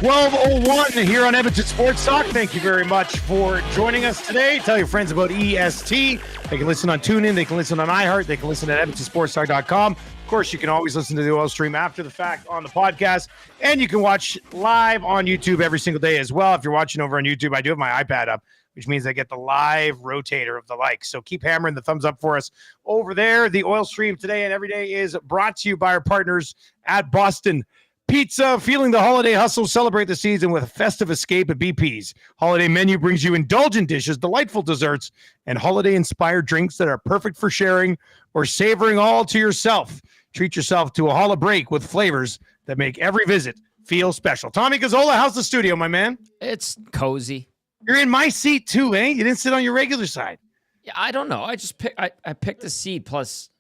12:01 here on Edmonton Sports Talk. Thank you very much for joining us today. Tell your friends about EST. They can listen on TuneIn. They can listen on iHeart. They can listen at EdmontonSportsTalk.com. Of course, you can always listen to the oil stream after the fact on the podcast. And you can watch live on YouTube every single day as well. If you're watching over on YouTube, I do have my iPad up, which means I get the live rotator of the likes. So keep hammering the thumbs up for us over there. The oil stream today and every day is brought to you by our partners at Boston Pizza. Feeling the holiday hustle, celebrate the season with a festive escape at BP's. Holiday menu brings you indulgent dishes, delightful desserts, and holiday-inspired drinks that are perfect for sharing or savoring all to yourself. Treat yourself to a holiday break with flavors that make every visit feel special. Tommy Gazzola, how's the studio, my man? It's cozy. You're in my seat too, eh? You didn't sit on your regular side. Yeah, I don't know. I just picked a seat. Plus,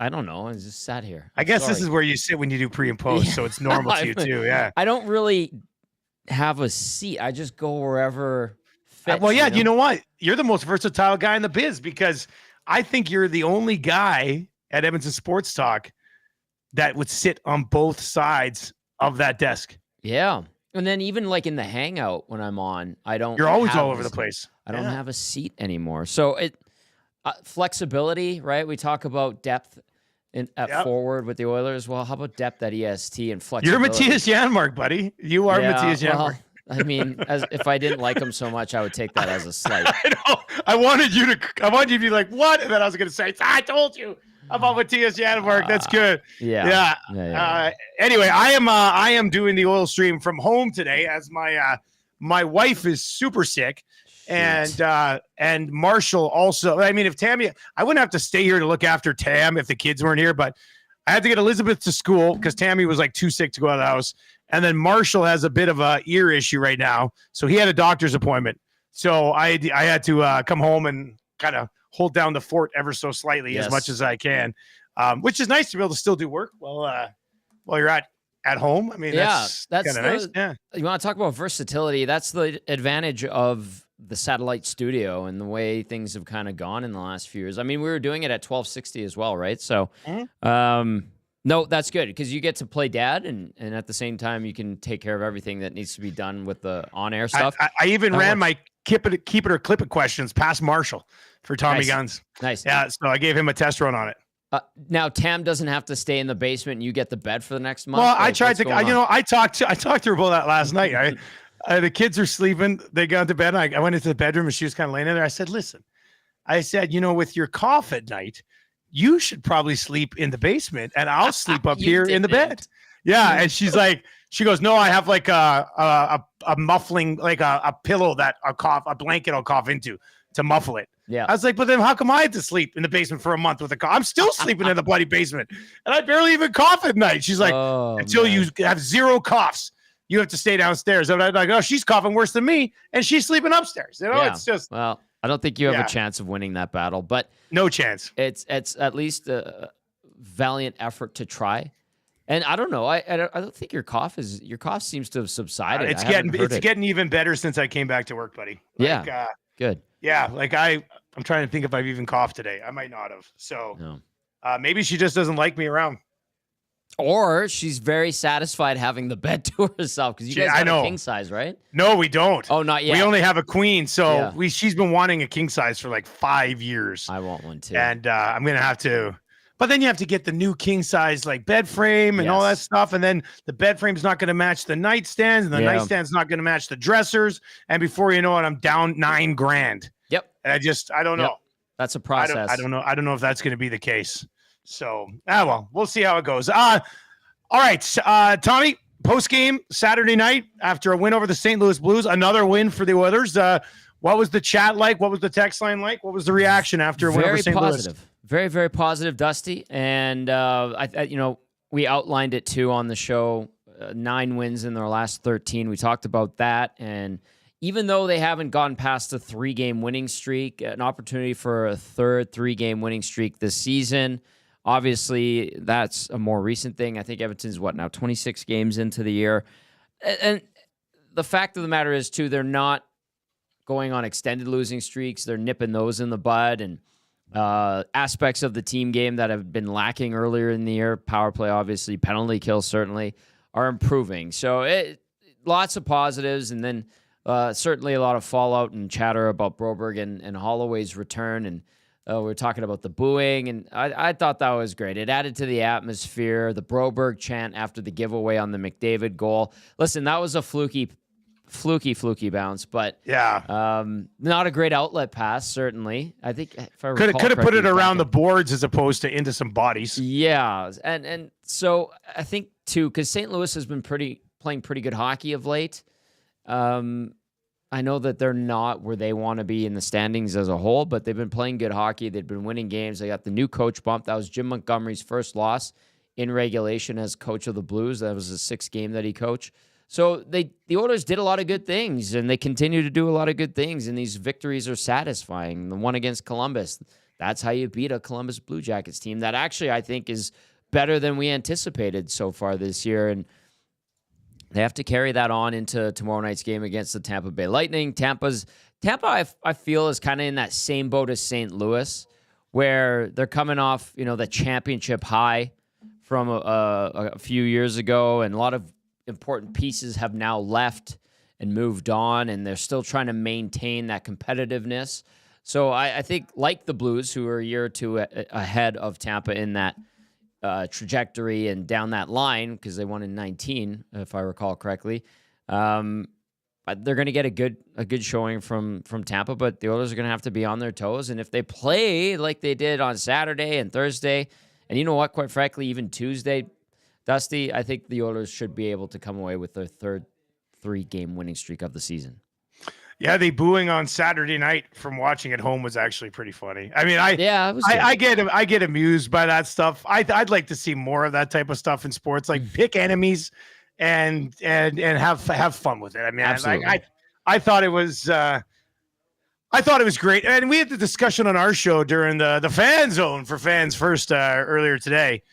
I don't know. I just sat here. I guess this is where you sit when you do pre and post, so it's normal to you too. Yeah. I don't really have a seat. I just go wherever fits. Well, yeah. You know what? You're the most versatile guy in the biz because I think you're the only guy at Edmonton Sports Talk that would sit on both sides of that desk. Yeah. And then even like in the hangout when I'm on, I don't. You're always all over the place. I don't have a seat anymore. So flexibility, right? We talk about depth at forward with the Oilers. Well, how about depth at EST and flexibility? You're Matthias Janmark, buddy. You are Matthias Janmark. Well, I mean, if I didn't like him so much, I would take that as a slight. I know. I wanted you to be like, what? And then I was going to say, I told you about Matthias Janmark. That's good. Yeah. Anyway, I am doing the oil stream from home today as my wife is super sick. And Marshall also. I mean, if Tammy, I wouldn't have to stay here to look after Tam if the kids weren't here, but I had to get Elizabeth to school because Tammy was like too sick to go out of the house. And then Marshall has a bit of a ear issue right now, so he had a doctor's appointment. So I had to come home and kind of hold down the fort ever so slightly as much as I can, which is nice to be able to still do work while you're at home. I mean, that's kind of nice. Yeah. You want to talk about versatility? That's the advantage of the satellite studio and the way things have kind of gone in the last few years. I mean, we were doing it at 1260 as well, right? So, no, that's good because you get to play dad and at the same time you can take care of everything that needs to be done with the on-air stuff. I even ran my keep it or clip it questions past Marshall for Tommy Guns. Nice. Yeah, so I gave him a test run on it. Now Tam doesn't have to stay in the basement and you get the bed for the next month. Well, I tried to, I talked to her about that last night. The kids are sleeping. They got to bed. I went into the bedroom and she was kind of laying in there. I said, listen, with your cough at night, you should probably sleep in the basement and I'll sleep up here in the bed. Yeah. And she's like, she goes, no, I have like a muffling, like a pillow that a blanket I'll cough into to muffle it. Yeah. I was like, but then how come I have to sleep in the basement for a month with a cough? I'm still sleeping in the bloody basement and I barely even cough at night. She's like, until you have zero coughs, you have to stay downstairs. And I'm like, oh, she's coughing worse than me and she's sleeping upstairs. It's just. Well, I don't think you have a chance of winning that battle, but no chance. It's at least a valiant effort to try. And I don't know. I don't think your cough seems to have subsided. It's getting even better since I came back to work, buddy. Good. Yeah, like I'm trying to think if I've even coughed today. I might not have. So maybe she just doesn't like me around. Or she's very satisfied having the bed to herself because you guys have a king size, right? No, we don't. Oh, not yet. We only have a queen. So she's been wanting a king size for like 5 years. I want one too. And I'm going to have to. But then you have to get the new king size like bed frame and all that stuff. And then the bed frame's not going to match the nightstands and the nightstand's not going to match the dressers. And before you know it, I'm down $9,000. Yep. And I don't know. That's a process. I don't know. I don't know if that's going to be the case. So, we'll see how it goes. All right. Tommy, post-game Saturday night after a win over the St. Louis Blues, another win for the Oilers. What was the chat like? What was the text line like? What was the reaction after a win over St. Louis? Very, very positive, Dusty. And, we outlined it too on the show, 9 wins in their last 13. We talked about that. And even though they haven't gotten past a 3-game winning streak, an opportunity for a third 3-game winning streak this season. Obviously, that's a more recent thing. I think Edmonton's, 26 games into the year. And the fact of the matter is, too, they're not going on extended losing streaks. They're nipping those in the bud. And aspects of the team game that have been lacking earlier in the year, power play, obviously, penalty kill, certainly, are improving. So lots of positives, and then certainly a lot of fallout and chatter about Broberg and Holloway's return. And we're talking about the booing, and I thought that was great. It added to the atmosphere. The Broberg chant after the giveaway on the McDavid goal. Listen, that was a fluky bounce, but not a great outlet pass. Certainly, I think if I could have put it around the boards as opposed to into some bodies. Yeah, and so I think too, because St. Louis has been playing pretty good hockey of late. I know that they're not where they want to be in the standings as a whole, but they've been playing good hockey. They've been winning games. They got the new coach bump. That was Jim Montgomery's first loss in regulation as coach of the Blues. That was the 6th game that he coached. So the Oilers did a lot of good things, and they continue to do a lot of good things, and these victories are satisfying. The one against Columbus, that's how you beat a Columbus Blue Jackets team that actually I think is better than we anticipated so far this year, and they have to carry that on into tomorrow night's game against the Tampa Bay Lightning. Tampa, I feel, is kind of in that same boat as St. Louis, where they're coming off, the championship high from a few years ago, and a lot of important pieces have now left and moved on, and they're still trying to maintain that competitiveness. So I think, like the Blues, who are a year or two ahead of Tampa in that trajectory and down that line, because they won in 19, if I recall correctly. They're going to get a good showing from Tampa, but the Oilers are going to have to be on their toes. And if they play like they did on Saturday and Thursday, and you know what, quite frankly, even Tuesday, Dusty, I think the Oilers should be able to come away with their third 3-game winning streak of the season. Yeah, the booing on Saturday night from watching at home was actually pretty funny. I mean, I get amused by that stuff. I'd like to see more of that type of stuff in sports, like pick enemies and have fun with it. I mean, I thought it was great, and we had the discussion on our show during the fan zone for fans first earlier today.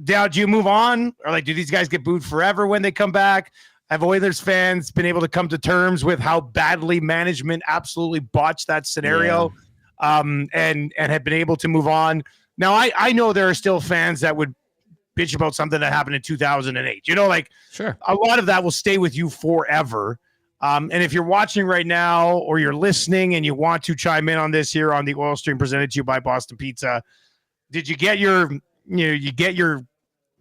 Now, do you move on, or do these guys get booed forever when they come back? Have Oilers fans been able to come to terms with how badly management absolutely botched that scenario, and have been able to move on? Now, I know there are still fans that would bitch about something that happened in 2008. Sure, a lot of that will stay with you forever. And if you're watching right now or you're listening and you want to chime in on this here on the Oil Stream presented to you by Boston Pizza, did you get your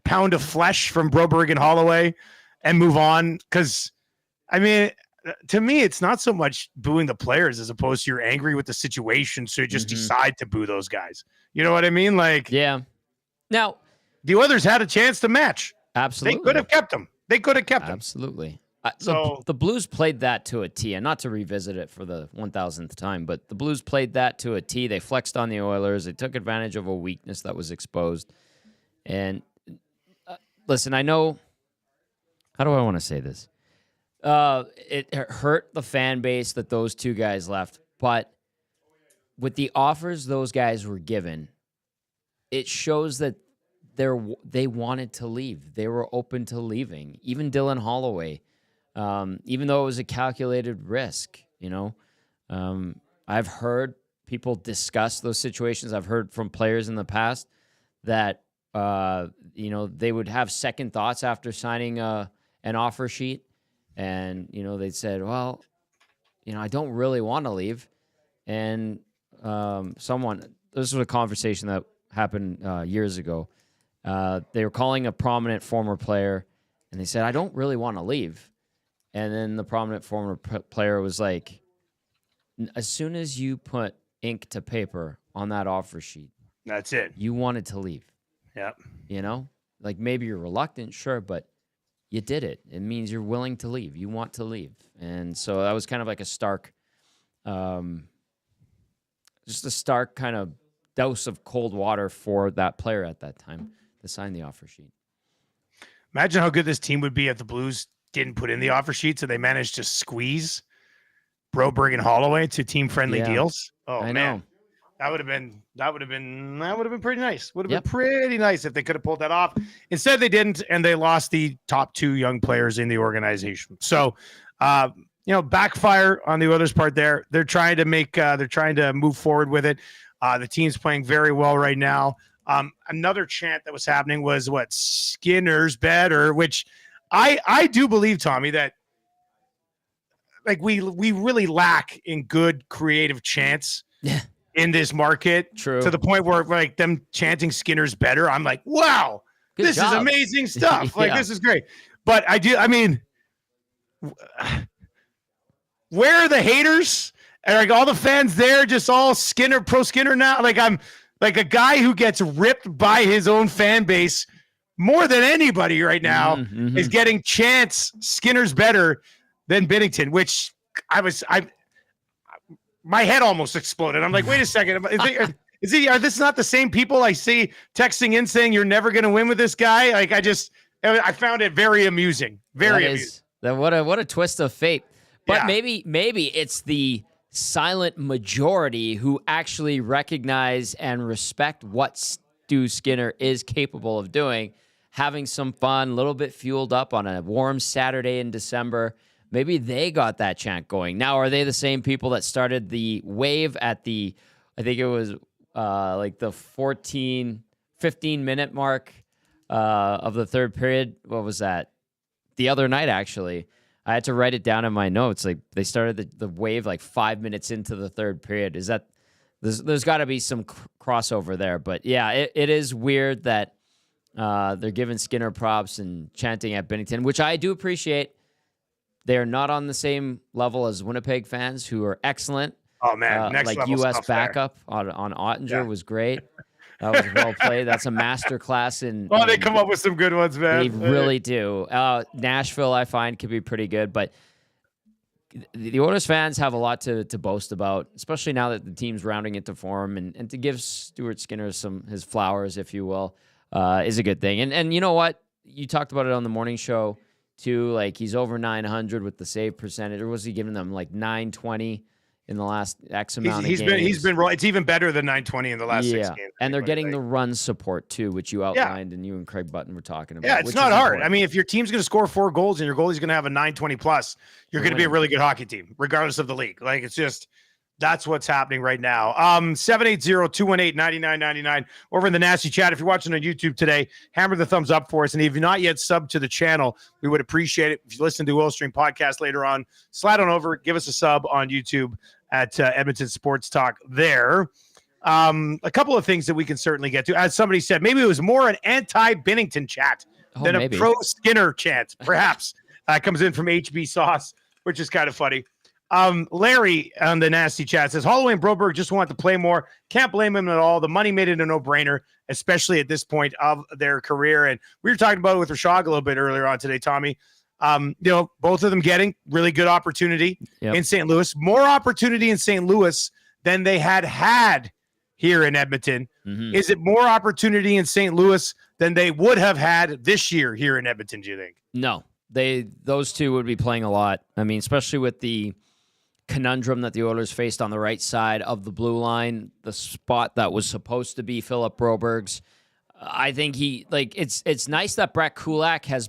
pound of flesh from Broberg and Holloway and move on? Because, I mean, to me, it's not so much booing the players as opposed to you're angry with the situation, so you just decide to boo those guys. You know what I mean? Yeah. Now, the others had a chance to match. Absolutely. They could have kept them. Absolutely. The Blues played that to a T, and not to revisit it for the 1,000th time, but the Blues played that to a T. They flexed on the Oilers. They took advantage of a weakness that was exposed. And listen, I know, how do I want to say this? It hurt the fan base that those two guys left, but with the offers those guys were given, it shows that they wanted to leave. They were open to leaving. Even Dylan Holloway, even though it was a calculated risk, I've heard people discuss those situations. I've heard from players in the past that they would have second thoughts after signing an offer sheet, and they'd said, well, I don't really want to leave. And this was a conversation that happened years ago. They were calling a prominent former player, and they said, I don't really want to leave. And then the prominent former player was like, as soon as you put ink to paper on that offer sheet, that's it. You wanted to leave. Yep. Maybe you're reluctant, sure, but you did it. It means you're willing to leave. You want to leave. And so that was kind of like a stark, just a stark kind of dose of cold water for that player at that time to sign the offer sheet. Imagine how good this team would be if the Blues didn't put in the offer sheet, so they managed to squeeze Broberg and Holloway to team-friendly deals. Oh, I man. know. That would have been pretty nice. Would have been pretty nice if they could have pulled that off. Instead, they didn't, and they lost the top 2 young players in the organization. So, backfire on the Oilers' part there. They're trying to move forward with it. The team's playing very well right now. Another chant that was happening was Skinner's better, which I do believe, Tommy, that like we really lack in good creative chants in this market. True. To the point where like them chanting Skinner's better. I'm like, wow, this is amazing stuff. Like this is great. But I mean, where are the haters? And like all the fans there, just all Skinner, pro Skinner now. Like I'm like a guy who gets ripped by his own fan base more than anybody right now is getting chants Skinner's better than Binnington, which my head almost exploded. I'm like, wait a second. Are this not the same people I see texting in saying you're never going to win with this guy? Like I found it very amusing. Very amusing. What a twist of fate. But maybe it's the silent majority who actually recognize and respect what Stu Skinner is capable of doing, having some fun, a little bit fueled up on a warm Saturday in December. Maybe they got that chant going. Now, are they the same people that started the wave at the, I think it was like the 15-minute mark of the third period? What was that? The other night, actually. I had to write it down in my notes. Like they started the wave like 5 minutes into the third period. Is that there's got to be some crossover there? But yeah, it is weird that they're giving Skinner props and chanting at Binnington, which I do appreciate. They are not on the same level as Winnipeg fans, who are excellent. Oh man, next like level U.S. backup there. on Ottinger was great. That was well played. That's a master class in. Oh, they come up with some good ones, man. They really do. Nashville, I find, could be pretty good, but the Oilers fans have a lot to boast about, especially now that the team's rounding into form, and to give Stuart Skinner his flowers, if you will, is a good thing. And you know what? You talked about it on the morning show too. Like he's over 900 with the save percentage, or was he giving them like 920? In the last X amount of games. He's been it's even better than 920 in the last 6 games. And they're getting the run support too, which you outlined and you and Craig Button were talking about. Yeah, it's not hard. Important. I mean, if your team's going to score 4 goals and your goalie's going to have a 920 plus, you're going to be a really good hockey team, regardless of the league. Like it's just that's what's happening right now. 780-218-9999 over in the Nasty Chat. If you're watching on YouTube today, hammer the thumbs up for us. And if you're not yet subbed to the channel, we would appreciate it. If you listen to Oil Stream podcast later on, slide on over, give us a sub on YouTube at Edmonton Sports Talk there. A couple of things that we can certainly get to. As somebody said, maybe it was more an anti-Binnington chat than a pro-Skinner chant, perhaps. Comes in from HB Sauce, which is kind of funny. Larry on the Nasty Chat says, Holloway and Broberg just want to play more. Can't blame him at all. The money made it a no-brainer, especially at this point of their career. And we were talking about it with Rashog a little bit earlier on today, Tommy. Both of them getting really good opportunity in St. Louis, more opportunity in St. Louis than they had here in Edmonton. Mm-hmm. Is it more opportunity in St. Louis than they would have had this year here in Edmonton, do you think? No, those two would be playing a lot. I mean, especially with the conundrum that the Oilers faced on the right side of the blue line, the spot that was supposed to be Philip Broberg's. I think it's nice that Brett Kulak has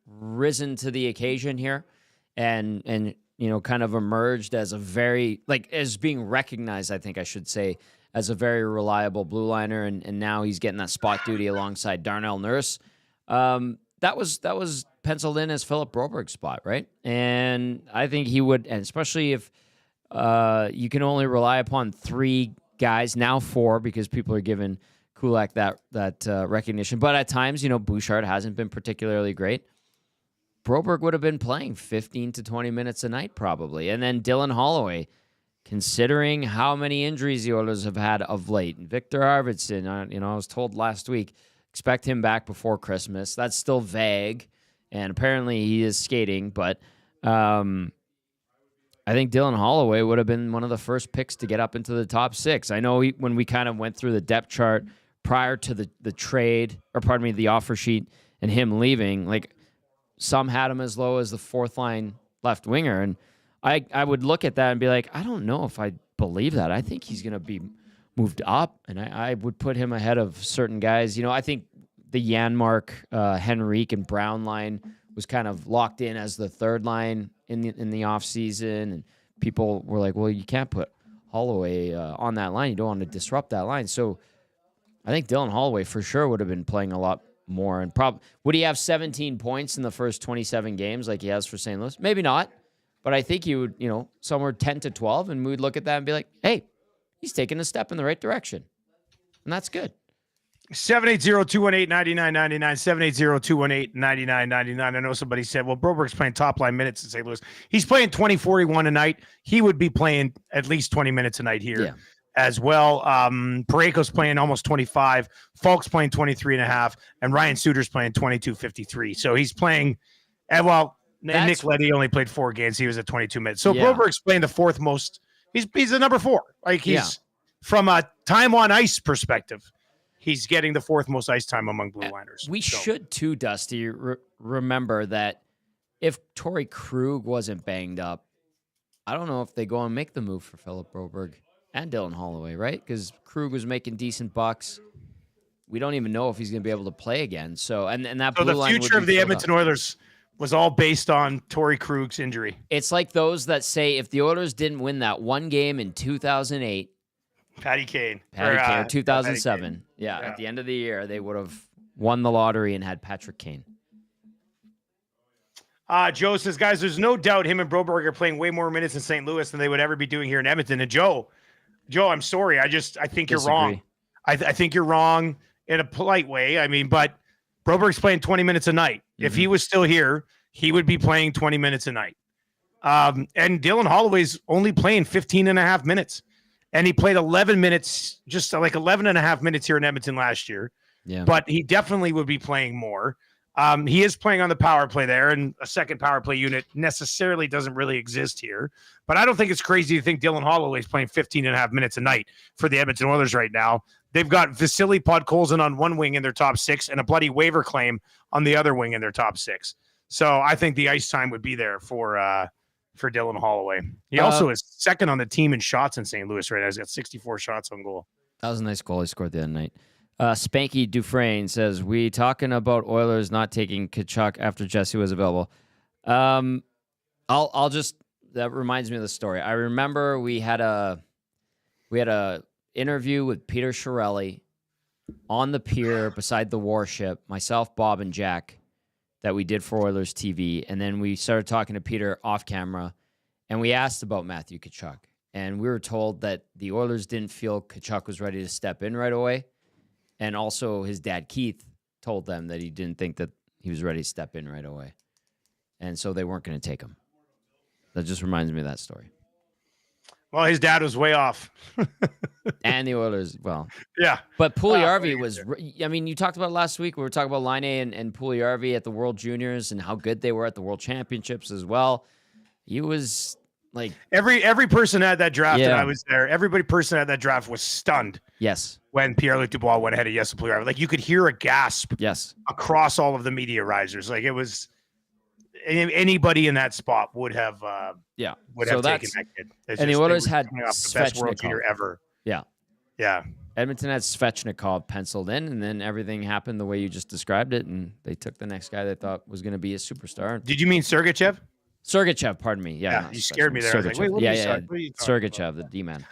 risen to the occasion here and kind of emerged as as being recognized, I think I should say, as a very reliable blue liner, and now he's getting that spot duty alongside Darnell Nurse. That was penciled in as Philip Broberg's spot, right? And I think he would, and especially if you can only rely upon 3 guys, now 4, because people are giving Kulak that recognition. But at times, Bouchard hasn't been particularly great. Broberg would have been playing 15 to 20 minutes a night probably. And then Dylan Holloway, considering how many injuries the Oilers have had of late. And Victor Arvidsson, I was told last week, expect him back before Christmas. That's still vague, and apparently he is skating. But I think Dylan Holloway would have been one of the first picks to get up into the top 6. I know when we kind of went through the depth chart prior to the trade, the offer sheet and him leaving, like, some had him as low as the 4th line left winger. And I would look at that and be like, I don't know if I believe that. I think he's going to be moved up, and I would put him ahead of certain guys. I think the Janmark, Henrique, and Brown line was kind of locked in as the 3rd line in the offseason. And people were like, well, you can't put Holloway on that line. You don't want to disrupt that line. So I think Dylan Holloway for sure would have been playing a lot more. And would he have 17 points in the first 27 games like he has for St. Louis? Maybe not. But I think he would, somewhere 10 to 12, and we'd look at that and be like, hey, he's taking a step in the right direction. And that's good. 780-218-9999, 780-218-9999. I know somebody said, well, Broberg's playing top-line minutes in St. Louis. He's playing 20-41 a night. He would be playing at least 20 minutes a night here as well. Parayko's playing almost 25. Falk's playing 23.5. And Ryan Suter's playing 22-53. So he's playing – and Nick Leddy only played 4 games. He was at 22 minutes. So Broberg's playing the fourth most – he's the number 4. Like he's from a time on ice perspective – he's getting the fourth most ice time among Blue Liners. We should, too, Dusty, remember that if Torrey Krug wasn't banged up, I don't know if they go and make the move for Philip Broberg and Dylan Holloway, right? Because Krug was making decent bucks. We don't even know if he's going to be able to play again. So, and that blue line. So the future of the Edmonton Oilers was all based on Torrey Krug's injury. It's like those that say if the Oilers didn't win that one game in 2008, Patty Kane, 2007. Patty Kane. Yeah, at the end of the year, they would have won the lottery and had Patrick Kane. Joe says, guys, there's no doubt him and Broberg are playing way more minutes in St. Louis than they would ever be doing here in Edmonton. And Joe, I'm sorry. I think you're wrong. I think you're wrong in a polite way. I mean, but Broberg's playing 20 minutes a night. Mm-hmm. If he was still here, he would be playing 20 minutes a night. And Dylan Holloway's only playing 15 and a half minutes. And he played 11 minutes, just like 11 and a half minutes here in Edmonton last year. Yeah. But he definitely would be playing more. He is playing on the power play there, and a second power play unit necessarily doesn't really exist here. But I don't think it's crazy to think Dylan Holloway is playing 15 and a half minutes a night for the Edmonton Oilers right now. They've got Vasily Podkolzin on one wing in their top 6 and a bloody waiver claim on the other wing in their top 6. So I think the ice time would be there for Dylan Holloway. He also is second on the team in shots in St. Louis right now. He's got 64 shots on goal. That was a nice goal he scored the other night. Spanky Dufresne says, we talking about Oilers not taking Tkachuk after Jesse was available. I'll just, that reminds me of the story. I remember we had a interview with Peter Chiarelli on the pier beside the warship, myself, Bob, and Jack, that we did for Oilers TV. And then we started talking to Peter off camera, and we asked about Matthew Tkachuk. And we were told that the Oilers didn't feel Tkachuk was ready to step in right away. And also his dad, Keith, told them that he didn't think that he was ready to step in right away. And so they weren't going to take him. That just reminds me of that story. Well, his dad was way off. And the Oilers, well. Yeah. But Puljujarvi was, I mean, you talked about it last week. We were talking about Line A and Puljujarvi at the World Juniors and how good they were at the World Championships as well. He was like. Every person at that draft, and I was there, person at that draft was stunned. Yes. When Pierre-Luc Dubois went ahead of Jesse Puljujarvi. Like you could hear a gasp across all of the media risers. Like it was. Anybody in that spot would have taken that kid. And the Oilers had the best World Junior ever. Yeah. Edmonton had Svechnikov penciled in, and then everything happened the way you just described it, and they took the next guy they thought was going to be a superstar. Did you mean Sergachev? Sergachev, pardon me. Yeah, you scared me there. I was like, wait, what are you Sergachev, the D-man.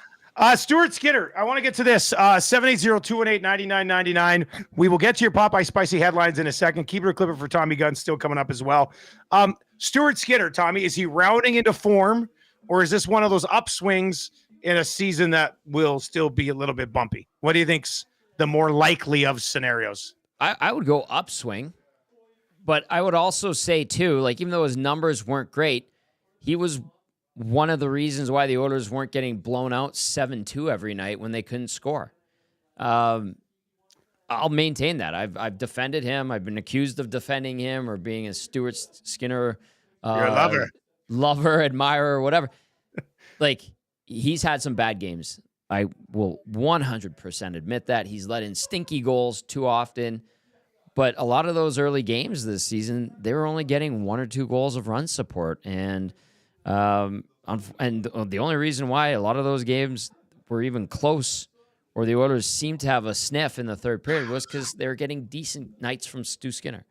Stuart Skinner, I want to get to this. 780-218-9999. We will get to your Popeye Spicy headlines in a second. Keep it or clip it for Tommy Gunn still coming up as well. Stuart Skinner, Tommy, is he rounding into form, or is this one of those upswings in a season that will still be a little bit bumpy? What do you think's the more likely of scenarios? I would go upswing, but I would also say, too, like even though his numbers weren't great, he was one of the reasons why the Oilers weren't getting blown out 7-2 every night when they couldn't score. I'll maintain that. I've defended him. I've been accused of defending him or being a Stuart Skinner You're a lover, admirer, whatever. Like, he's had some bad games. I will 100% admit that. He's let in stinky goals too often. But a lot of those early games this season, they were only getting 1 or 2 goals of run support. And the only reason why a lot of those games were even close or the Oilers seemed to have a sniff in the third period was because they were getting decent nights from Stu Skinner.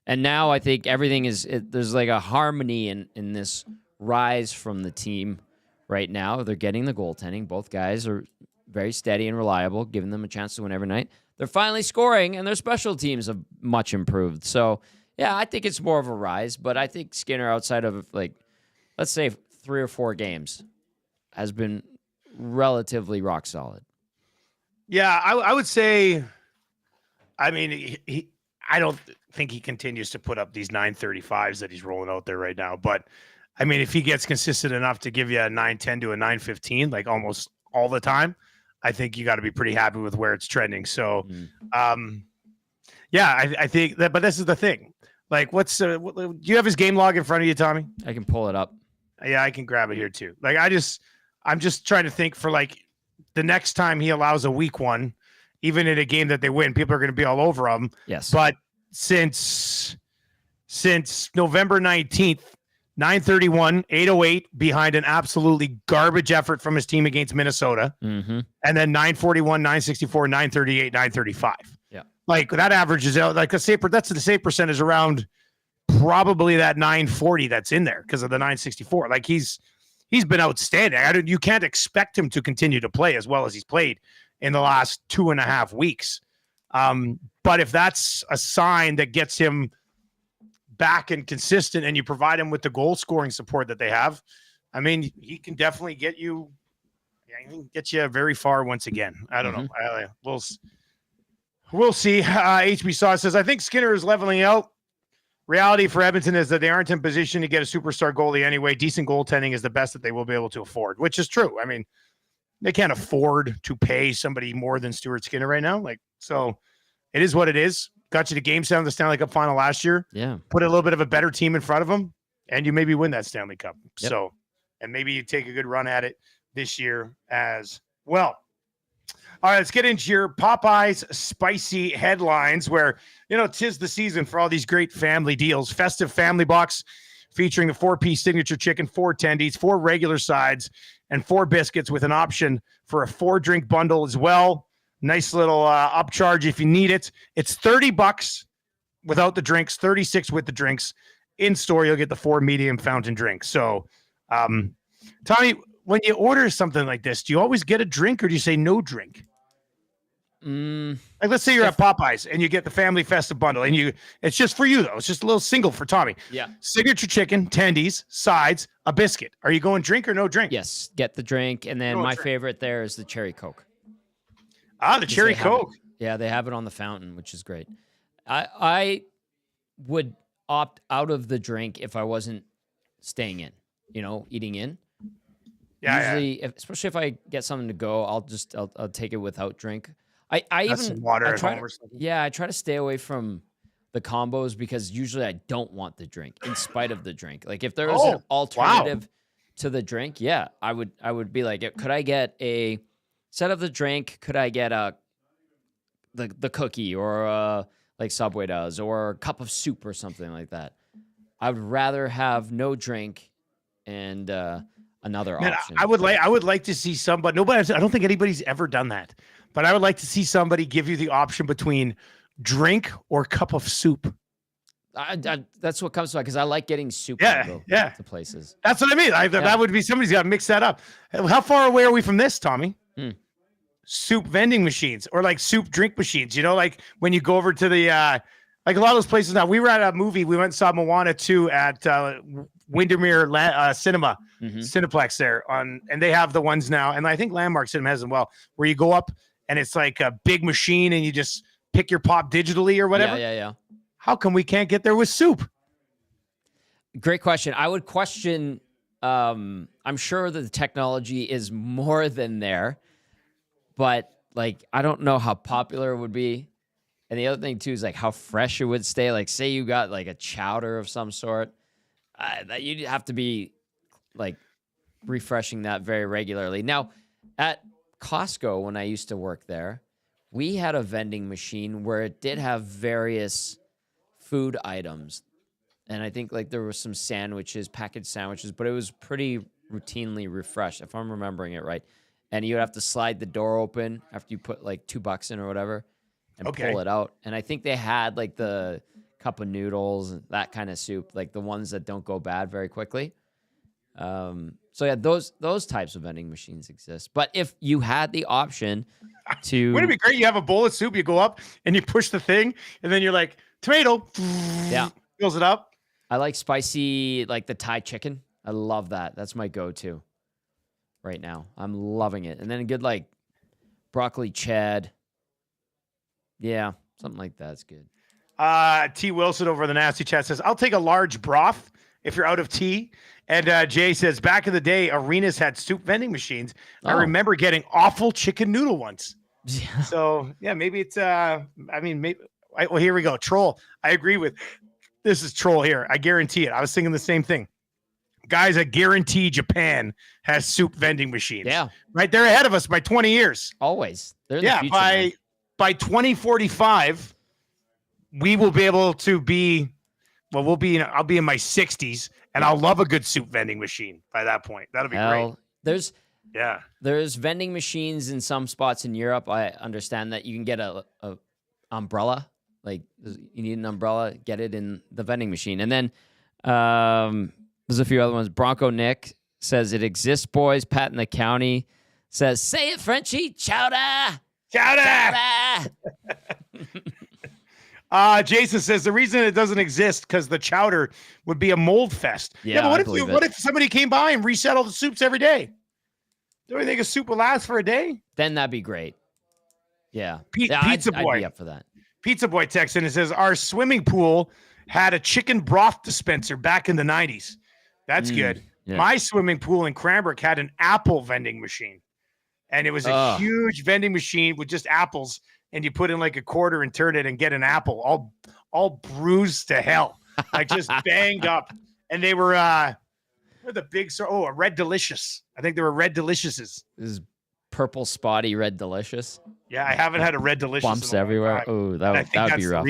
And now I think everything there's like a harmony in this rise from the team right now. They're getting the goaltending. Both guys are very steady and reliable, giving them a chance to win every night. they're finally scoring, and their special teams have much improved. So, yeah, I think it's more of a rise, but I think Skinner, outside of, like, let's say 3 or 4 games, has been relatively rock solid. Yeah, I would say, I mean, I don't think he continues to put up these 935s that he's rolling out there right now. But, I mean, if he gets consistent enough to give you a 910 to a 915, like almost all the time, I think you got to be pretty happy with where it's trending. So, yeah, I think that, but this is the thing. Like, do you have his game log in front of you, Tommy? I can pull it up. Yeah, I can grab it here too. Like, I'm just trying to think for, like, the next time he allows a weak one, even in a game that they win, people are going to be all over him. Yes. But since November 19th, 931, 808 behind an absolutely garbage effort from his team against Minnesota. Mm-hmm. And then 941, 964, 938, 935. Yeah. Like, that averages out, like, that's the save percentage around probably that 940 that's in there because of the 964. Like, he's been outstanding. You can't expect him to continue to play as well as he's played in the last 2.5 weeks. But if that's a sign that gets him back and consistent, and you provide him with the goal scoring support that they have, I mean, he can definitely get you very far once again. I don't know. We'll see. HB Saw says, I think Skinner is leveling out. Reality for Edmonton is that they aren't in position to get a superstar goalie anyway. Decent goaltending is the best that they will be able to afford, which is true. I mean, they can't afford to pay somebody more than Stuart Skinner right now. Like, so it is what it is. Got you to Game 7 of the Stanley Cup final last year. Yeah. Put a little bit of a better team in front of them, and you maybe win that Stanley Cup. Yep. So, and maybe you take a good run at it this year as well. All right, let's get into your Popeyes spicy headlines where, 'tis the season for all these great family deals. Festive family box featuring the 4-piece signature chicken, 4 tendies, 4 regular sides, and 4 biscuits with an option for a 4-drink bundle as well. Nice little upcharge if you need it. It's $30 without the drinks, $36 with the drinks. In store, you'll get the 4 medium fountain drinks. So, Tommy, when you order something like this, do you always get a drink or do you say no drink? Like, let's say you're at Popeyes and you get the family festive bundle, and it's just for you though. It's just a little single for Tommy. Yeah. Signature chicken, tendies, sides, a biscuit. Are you going drink or no drink? Yes. Get the drink. And then my favorite there is the cherry Coke. The cherry Coke. Yeah, they have it on the fountain, which is great. I would opt out of the drink if I wasn't staying in, eating in. Yeah. Usually, especially if I get something to go, I'll take it without drink. I even some water at home or something. Yeah, I try to stay away from the combos because usually I don't want the drink in spite of the drink. Like, if there was an alternative to the drink, yeah, I would be like, could I get a instead of the drink? Could I get the cookie or like Subway does, or a cup of soup or something like that? I would rather have no drink and another option. I would like to see somebody. I don't think anybody's ever done that, but I would like to see somebody give you the option between drink or cup of soup. That's what comes to mind because I like getting soup. To places. That's what I mean. That would be somebody's got to mix that up. How far away are we from this, Tommy? Soup vending machines or like soup drink machines. Like when you go over to the like a lot of those places now. We were at a movie. We went and saw Moana 2 at Windermere Cinema, Cineplex there and they have the ones now, and I think Landmark Cinema has them well, where you go up and it's like a big machine and you just pick your pop digitally or whatever. Yeah. How come we can't get there with soup? Great question. I would question. I'm sure that the technology is more than there, but like I don't know how popular it would be. And the other thing too is like how fresh it would stay. Like, say you got like a chowder of some sort, that you'd have to be like refreshing that very regularly. Now, at Costco, when I used to work there, we had a vending machine where it did have various food items. And I think like there were some packaged sandwiches, but it was pretty routinely refreshed, if I'm remembering it right. And you would have to slide the door open after you put like $2 in or whatever and pull it out. And I think they had like the cup of noodles and that kind of soup, like the ones that don't go bad very quickly. So yeah, those types of vending machines exist. But if you had the option to. Wouldn't it be great? You have a bowl of soup, you go up and you push the thing, and then you're like, tomato. Yeah. Fills it up. I like spicy, like the Thai chicken. I love that. That's my go-to right now. I'm loving it. And then a good, like, broccoli chad. Yeah, something like that's good. T. Wilson over the Nasty Chat says, I'll take a large broth if you're out of tea. And Jay says, back in the day, arenas had soup vending machines. I remember getting awful chicken noodle ones. Yeah. So, yeah, maybe it's, maybe. Well, here we go. Troll. I agree with, this is Troll here. I guarantee it. I was thinking the same thing. Guys, I guarantee Japan has soup vending machines. Yeah. Right? They're ahead of us by 20 years. Always. They're in the future, by 2045, we will be able to be, well, I'll be in my 60s, and I'll love a good soup vending machine by that point. That'll be great. There's vending machines in some spots in Europe. I understand that you can get a umbrella. Like, you need an umbrella, get it in the vending machine. And then there's a few other ones. Bronco Nick says, it exists, boys. Pat in the county says, say it, Frenchie. Chowder. Chowder. Jason says the reason it doesn't exist because the chowder would be a mold fest. Yeah, but what if somebody came by and reset all the soups every day? Do you think a soup will last for a day? Then that'd be great. Yeah. Pizza Boy. I'd be up for that. Pizza Boy texts in and says, our swimming pool had a chicken broth dispenser back in the 90s. That's good. Yeah. My swimming pool in Cranbrook had an apple vending machine. And it was a huge vending machine with just apples. And you put in like a quarter and turn it and get an apple all bruised to hell. Like just banged up. And they were the big, a Red Delicious. I think they were Red Deliciouses. This is purple spotty Red Delicious. Yeah, I haven't had a Red Delicious. Bumps everywhere. Oh, that would be rough.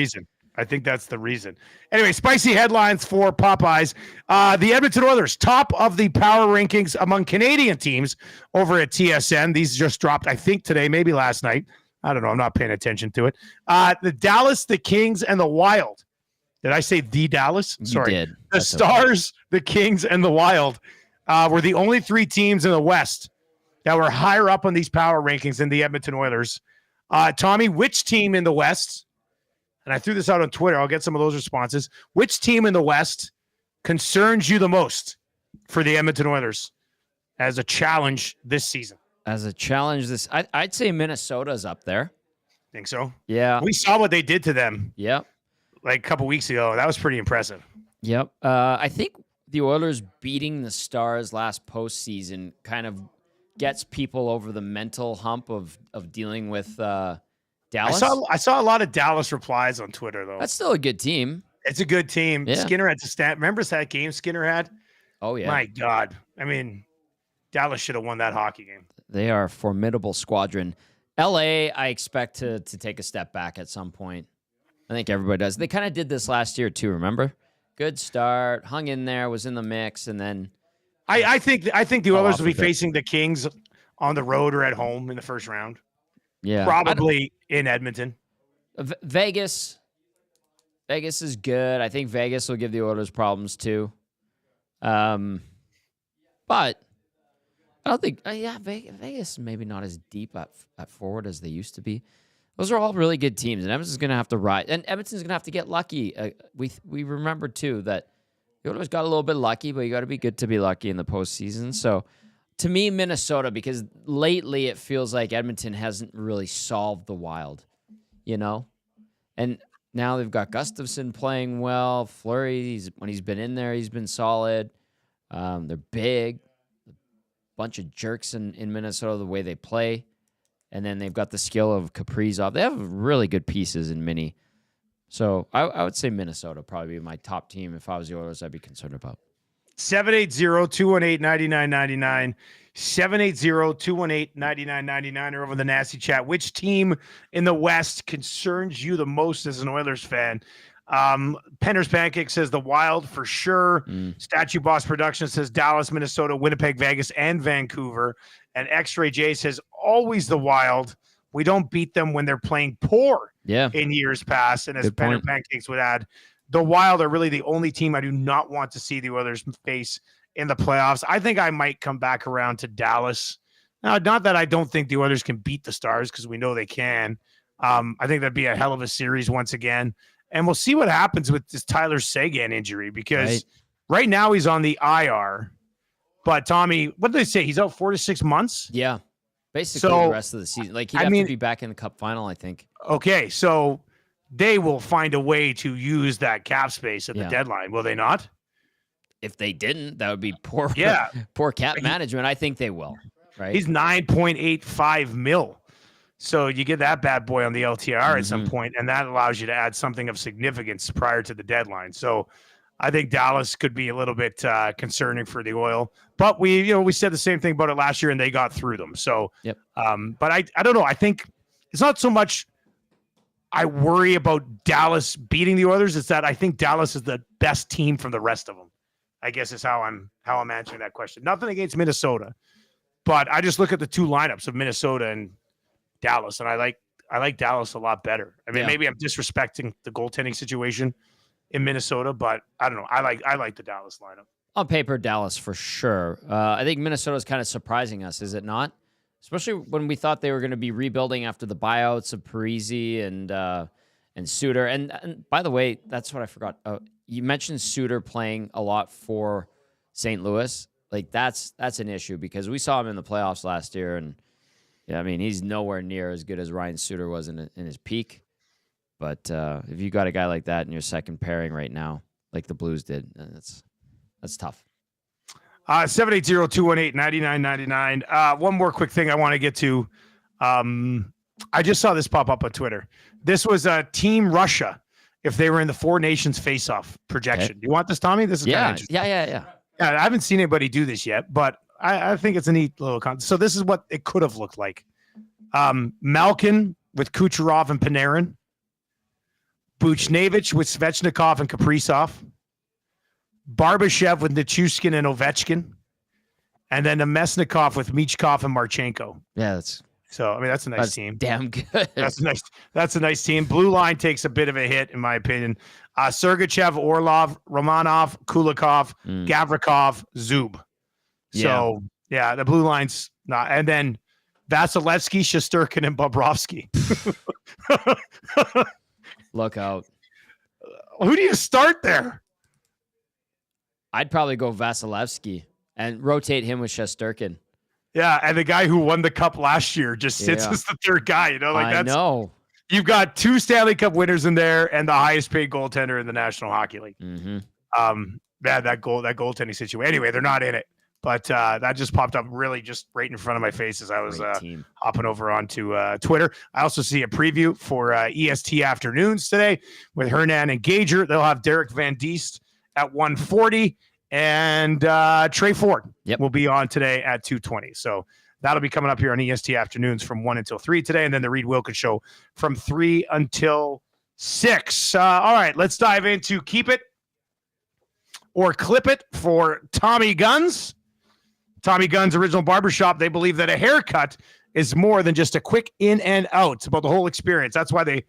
I think that's the reason. Anyway, spicy headlines for Popeyes. The Edmonton Oilers, top of the power rankings among Canadian teams over at TSN. These just dropped, I think, today, maybe last night. I don't know. I'm not paying attention to it. The Dallas, the Kings, and the Wild. Did I say the Dallas? Sorry. You did. The Stars, the Kings, and the Wild were the only three teams in the West that were higher up on these power rankings than the Edmonton Oilers. Tommy, which team in the West, and I threw this out on Twitter, I'll get some of those responses, which team in the West concerns you the most for the Edmonton Oilers as a challenge this season? As a challenge, I'd say Minnesota's up there. Think so? Yeah. We saw what they did to them. Yep. Like a couple weeks ago. That was pretty impressive. Yep. I think the Oilers beating the Stars last postseason kind of gets people over the mental hump of dealing with Dallas. I saw a lot of Dallas replies on Twitter, though. That's still a good team. It's a good team. Yeah. Skinner had to stand. Remember that game Skinner had? Oh, yeah. My God. I mean, Dallas should have won that hockey game. They are a formidable squadron. LA, I expect to take a step back at some point. I think everybody does. They kind of did this last year, too, remember? Good start, hung in there, was in the mix, and then... I think the Oilers will be facing the Kings on the road or at home in the first round. Yeah. Probably in Edmonton. Vegas is good. I think Vegas will give the Oilers problems too. But I don't think, Vegas maybe not as deep at forward as they used to be. Those are all really good teams, and Edmonton's going to have to ride. And Edmonton's going to have to get lucky. We remember too that the Oilers got a little bit lucky, but you got to be good to be lucky in the postseason. So, to me, Minnesota, because lately it feels like Edmonton hasn't really solved the Wild, you know? And now they've got Gustafsson playing well. Fleury, when he's been in there, he's been solid. They're big. A bunch of jerks in Minnesota, the way they play. And then they've got the skill of Kaprizov. They have really good pieces in Mini. So I would say Minnesota probably be my top team. If I was the Oilers, I'd be concerned about. 780-218-9999. 780-218-9999 or over the Nasty Chat. Which team in the West concerns you the most as an Oilers fan? Penner's Pancake says the Wild for sure. Statue Boss Production says Dallas, Minnesota, Winnipeg, Vegas, and Vancouver. And X-Ray J says always the Wild. We don't beat them when they're playing poor in years past. And as Penner Pancakes would add, the Wild are really the only team I do not want to see the Oilers face in the playoffs. I think I might come back around to Dallas Now, not that I don't think the Oilers can beat the Stars because we know they can. I think that'd be a hell of a series once again. And we'll see what happens with this Tyler Seguin injury because right now he's on the IR. But Tommy, what did they say? He's out 4 to 6 months? Yeah. Basically the rest of the season. Like he'd have to be back in the Cup final, I think. Okay, so they will find a way to use that cap space at the deadline, will they not? If they didn't, that would be poor cap management. I think they will. Right? He's $9.85 million. So you get that bad boy on the LTR at some point, and that allows you to add something of significance prior to the deadline. So I think Dallas could be a little bit concerning for the Oil. But we said the same thing about it last year, and they got through them. So, but I don't know. I think it's not so much I worry about Dallas beating the Oilers. It's that I think Dallas is the best team from the rest of them. I guess is how I'm answering that question. Nothing against Minnesota, but I just look at the two lineups of Minnesota and Dallas, and I like Dallas a lot better. I mean, maybe I'm disrespecting the goaltending situation in Minnesota, but I don't know. I like the Dallas lineup. On paper, Dallas for sure. I think Minnesota is kind of surprising us, is it not? Especially when we thought they were going to be rebuilding after the buyouts of Parise and Suter. And by the way, that's what I forgot. You mentioned Suter playing a lot for St. Louis. Like that's an issue because we saw him in the playoffs last year, and yeah, I mean he's nowhere near as good as Ryan Suter was in his peak. But if you got a guy like that in your second pairing right now, like the Blues did, that's tough. 780-218-9999. One more quick thing I want to get to. I just saw this pop up on Twitter. This was Team Russia if they were in the Four Nations face-off projection. Do you want this, Tommy? This is kind of interesting. Yeah. I haven't seen anybody do this yet, but I think it's a neat little concept. So this is what it could have looked like. Malkin with Kucherov and Panarin. Buchnevich with Svechnikov and Kaprizov. Barbashev with Nichushkin and Ovechkin. And then Nemesnikov with Michkov and Marchenko. Yeah, that's a nice team. Damn good. That's a nice team. Blue line takes a bit of a hit, in my opinion. Sergachev, Orlov, Romanov, Kulikov, Gavrikov, Zub. So, the blue line's not. And then Vasilevsky, Shesterkin, and Bobrovsky. Look out. Who do you start there? I'd probably go Vasilevsky and rotate him with Shesterkin. Yeah, and the guy who won the cup last year just sits as the third guy. I know. You've got 2 Stanley Cup winners in there and the highest paid goaltender in the National Hockey League. Mm-hmm. That goaltending situation. Anyway, they're not in it. But that just popped up really just right in front of my face as I was hopping over onto Twitter. I also see a preview for EST afternoons today with Hernan and Gager. They'll have Derek Van Diest at 1:40, and Trey Ford will be on today at 2:20. So that'll be coming up here on EST afternoons from 1 until 3 today, and then the Reed Wilkins Show from 3 until 6. All right, let's dive into Keep It or Clip It for Tommy Guns. Tommy Gunn's Original Barbershop, they believe that a haircut is more than just a quick in and out. It's about the whole experience. That's why they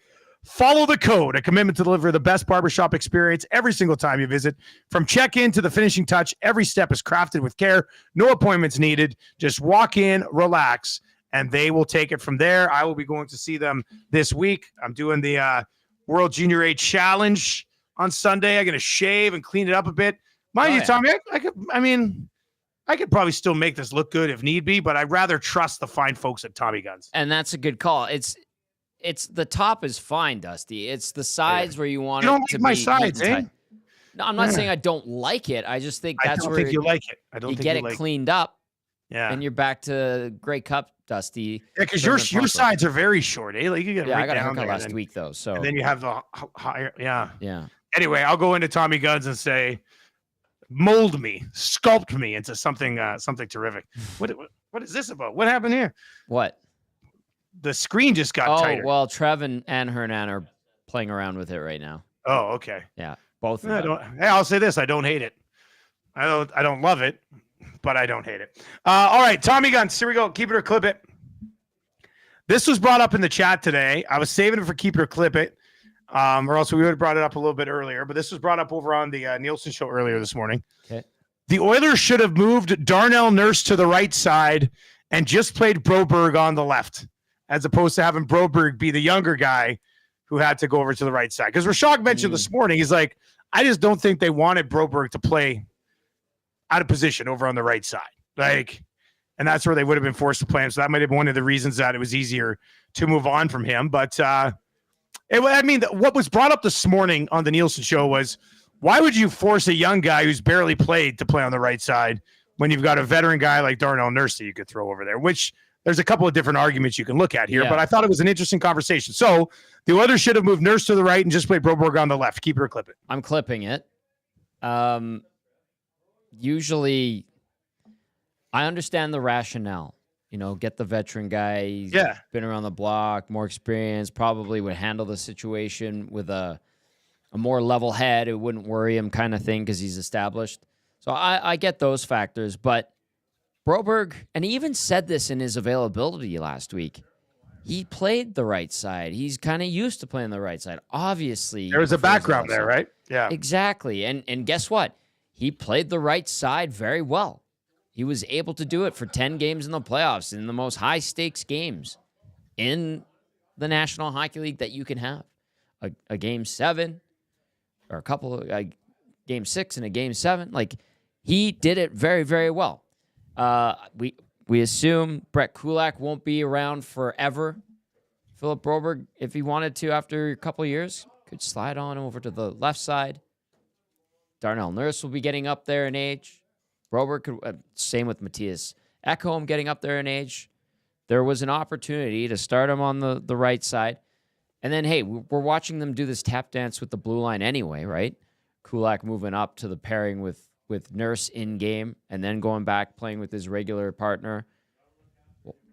follow the code, a commitment to deliver the best barbershop experience every single time you visit. From check-in to the finishing touch, every step is crafted with care. No appointments needed. Just walk in, relax, and they will take it from there. I will be going to see them this week. I'm doing the World Junior A Challenge on Sunday. I'm going to shave and clean it up a bit. Mind you, Tommy, I could probably still make this look good if need be, but I'd rather trust the fine folks at Tommy Guns. And that's a good call. It's the top is fine, Dusty. It's the sides where you want it to be. You don't like my sides, eh? No, I'm not saying I don't like it. I just think that's where you like it. I don't you think get you it cleaned up. Yeah, and you're back to Grey Cup, Dusty. Yeah, because your sides are very short, eh? Like you get I got a haircut last week though. So and then you have the higher, yeah. Anyway, I'll go into Tommy Guns and say, mold me, sculpt me into something terrific. What is this about? What happened here? What? The screen just got tighter. Oh, well, Trev and Hernan are playing around with it right now. Oh, okay. Yeah, both of them. I'll say this. I don't hate it. I don't love it, but I don't hate it. All right, Tommy Guns. Here we go. Keep it or clip it. This was brought up in the chat today. I was saving it for Keep It or Clip It, or else we would have brought it up a little bit earlier. But this was brought up over on the Nielson Show earlier this morning. Okay. The Oilers should have moved Darnell Nurse to the right side and just played Broberg on the left, as opposed to having Broberg be the younger guy who had to go over to the right side. Because Rashog mentioned this morning, he's like, I just don't think they wanted Broberg to play out of position over on the right side. And that's where they would have been forced to play him. So that might have been one of the reasons that it was easier to move on from him. But what was brought up this morning on the Nielson show was, why would you force a young guy who's barely played to play on the right side when you've got a veteran guy like Darnell Nurse that you could throw over there? Which there's a couple of different arguments you can look at here, but I thought it was an interesting conversation. So the Oilers should have moved Nurse to the right and just played Broberg on the left. Keep it or clip it. I'm clipping it. Usually, I understand the rationale. Get the veteran guy. He's been around the block, more experience, probably would handle the situation with a more level head. It wouldn't worry him kind of thing because he's established. So I get those factors. But Broberg, and he even said this in his availability last week, he played the right side. He's kind of used to playing the right side. Obviously. There was a background there, right? Yeah. Exactly. And guess what? He played the right side very well. He was able to do it for 10 games in the playoffs, in the most high-stakes games in the National Hockey League that you can have. A Game 7, or a couple of Game 6 and a Game 7. He did it very, very well. We assume Brett Kulak won't be around forever. Philip Broberg, if he wanted to after a couple of years, could slide on over to the left side. Darnell Nurse will be getting up there in age. Broberg could, same with Matthias Ekholm getting up there in age. There was an opportunity to start him on the right side. And then, hey, we're watching them do this tap dance with the blue line anyway, right? Kulak moving up to the pairing with Nurse in game and then going back playing with his regular partner.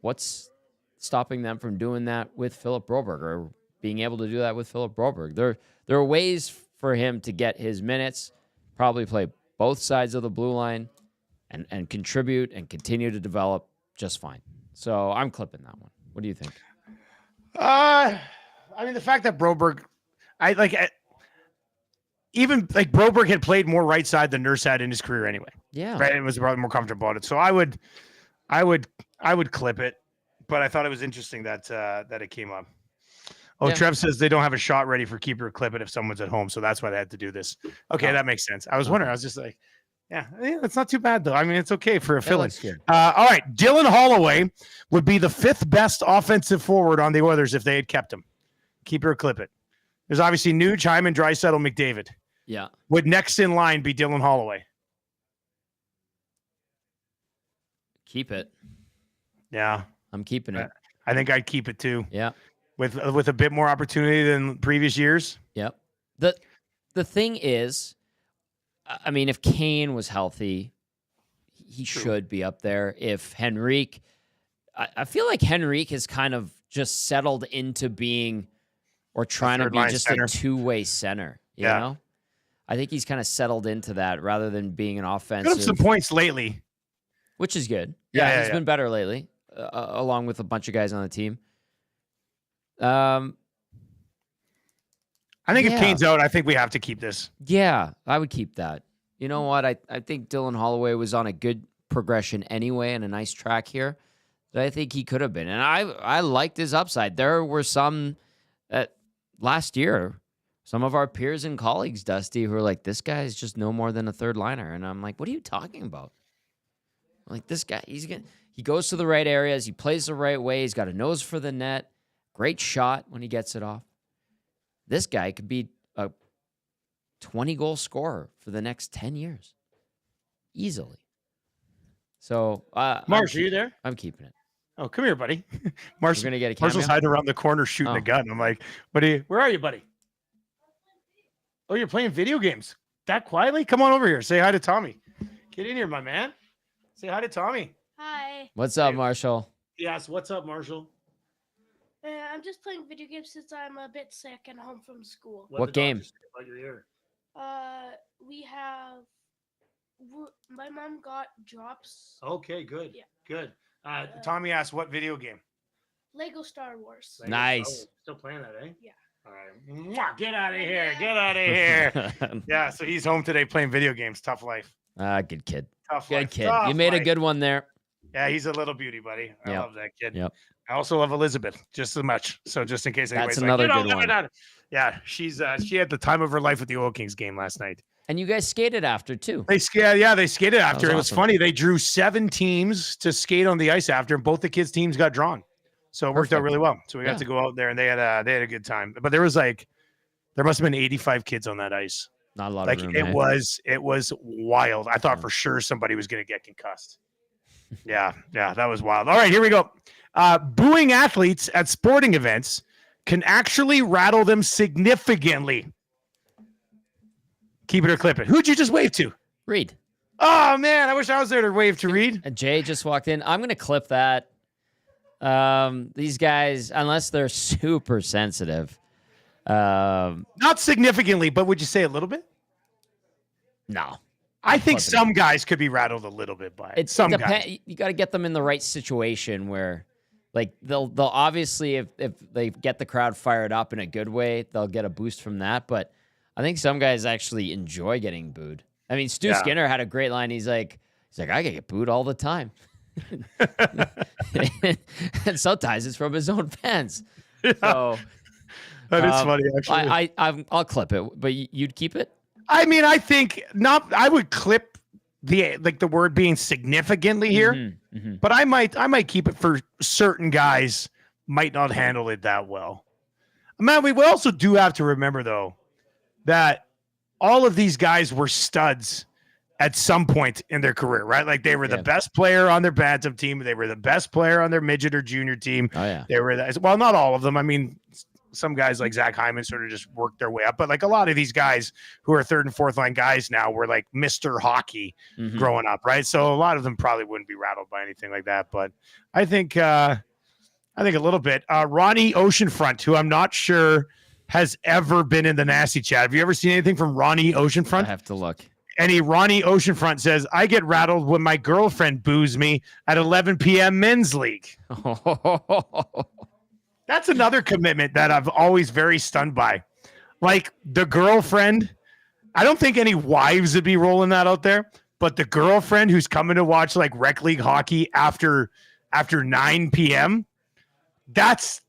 What's stopping them from doing that with Philip Broberg or being able to do that with Philip Broberg? There are ways for him to get his minutes, probably play both sides of the blue line, and contribute and continue to develop just fine. So I'm clipping that one. What do you think? The fact that Broberg, Broberg had played more right side than Nurse had in his career anyway. Yeah. Right. And was probably more comfortable about it. So I would clip it, but I thought it was interesting that it came up. Oh, yeah. Trev says they don't have a shot ready for keeper or clip it if someone's at home. So that's why they had to do this. Okay. That makes sense. I was wondering, I was just like, yeah, it's not too bad though. It's okay for a fill-in. All right. Dylan Holloway would be the 5th best offensive forward on the Oilers if they had kept him. Keep it or clip it. There's obviously Nuge, Hyman, Draisaitl, McDavid. Yeah. Would next in line be Dylan Holloway? Keep it. Yeah. I'm keeping it. I think I'd keep it too. Yeah. With a bit more opportunity than previous years. Yep. The thing is, if Kane was healthy, he should be up there. If Henrique, I feel like Henrique has kind of just settled into being or trying to be just center. A two-way center. You know? I think he's kind of settled into that rather than being an offensive. Got some points lately. Which is good. Yeah, he's been better lately, along with a bunch of guys on the team. I think if Kane's out, I think we have to keep this. Yeah, I would keep that. You know what? I think Dylan Holloway was on a good progression anyway and a nice track here that I think he could have been. And I liked his upside. There were some last year, some of our peers and colleagues, Dusty, who were like, this guy is just no more than a third liner. And I'm like, what are you talking about? Like, this guy, he goes to the right areas. He plays the right way. He's got a nose for the net. Great shot when he gets it off. This guy could be a 20-goal scorer for the next 10 years. Easily. So, Marsh, are you there? I'm keeping it. Oh, come here, buddy. Marshall's going to get a cameo? Marshall's hiding around the corner shooting a gun. I'm like, buddy, where are you, buddy? Oh, you're playing video games. That quietly? Come on over here. Say hi to Tommy. Get in here, my man. Say hi to Tommy. Hi. What's up, Marshall? Yes, what's up, Marshall? I'm just playing video games since I'm a bit sick and home from school. What game? We have. My mom got drops. Okay, good. Yeah. Good. Tommy asked, what video game? Lego Star Wars. Nice. Still playing that, eh? Yeah. All right. Mwah, get out of here. Get out of here. Yeah, so he's home today playing video games. Tough life. Good kid. Tough good life. kid. Tough you made life. a good one there. Yeah, he's a little beauty, buddy. I Yep. love that kid. Yep. I also love Elizabeth just as much. So just in case anybody's That's another like, good one. Yeah, she had the time of her life with the Oil Kings game last night. And you guys skated after too. They skated after. It was awesome. funny. They drew 7 teams to skate on the ice after, and both the kids' teams got drawn. So it worked out really well. So we got to go out there, and they had a good time. But there must have been 85 kids on that ice. Not a lot of room. It was wild. I thought for sure somebody was going to get concussed. Yeah, that was wild. All right, here we go. Booing athletes at sporting events can actually rattle them significantly. Keep it or clip it. Who'd you just wave to? Reed. Oh, man, I wish I was there to wave to Reed. Jay just walked in. I'm going to clip that. These guys, unless they're super sensitive. Not significantly, but would you say a little bit? No. I think some guys could be rattled a little bit by it. Some guys. You got to get them in the right situation where, like, they'll obviously, if they get the crowd fired up in a good way, they'll get a boost from that. But I think some guys actually enjoy getting booed. I mean, Stu Skinner had a great line. He's like, I get booed all the time. And sometimes it's from his own fans. So that is funny, actually. I'll clip it, but you'd keep it? I mean, I think not. I would clip the word being significantly here, but I might keep it for certain guys might not handle it that well. Man, we also do have to remember though that all of these guys were studs at some point in their career, right? Like they were the best player on their bantam team. They were the best player on their midget or junior team. Oh yeah. They were well, not all of them. I mean, some guys like Zach Hyman sort of just worked their way up, but like a lot of these guys who are third and fourth line guys now were like Mr. Hockey growing up, right? So a lot of them probably wouldn't be rattled by anything like that, but I think a little bit. Ronnie Oceanfront, who I'm not sure has ever been in the Nasty Chat. Have you ever seen anything from Ronnie Oceanfront? I have to look. Ronnie Oceanfront says, I get rattled when my girlfriend boos me at 11 p.m. men's league. That's another commitment that I've always very stunned by. Like the girlfriend, I don't think any wives would be rolling that out there, but the girlfriend who's coming to watch like rec league hockey after 9 p.m., that's,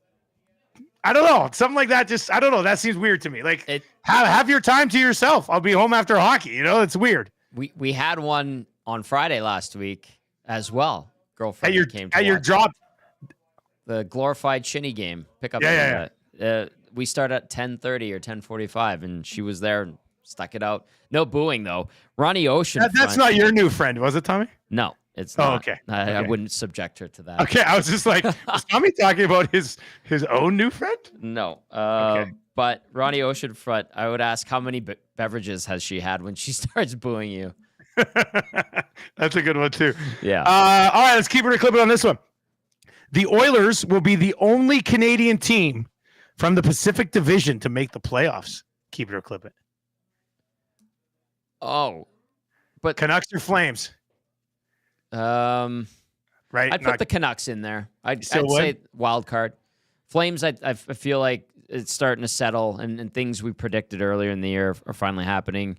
I don't know. Something like that. Just, I don't know. That seems weird to me. Like have your time to yourself. I'll be home after hockey. You know, it's weird. We had one on Friday last week as well. Girlfriend came to at your job. The glorified shinny game. Pick up. We start at 10:30 or 10:45, and she was there and stuck it out. No booing though. Ronnie Oceanfront. That's not your new friend, was it, Tommy? No, it's not. Oh, okay. I wouldn't subject her to that. Okay, I was just like, is Tommy talking about his own new friend? No. But Ronnie Oceanfront, I would ask how many beverages has she had when she starts booing you? That's a good one too. Yeah. All right, let's keep it or clip it on this one. The Oilers will be the only Canadian team from the Pacific Division to make the playoffs. Keep it or clip it. Oh, but Canucks or Flames? Right. I'd put the Canucks in there. I'd say wild card. Flames, I feel like it's starting to settle, and things we predicted earlier in the year are finally happening.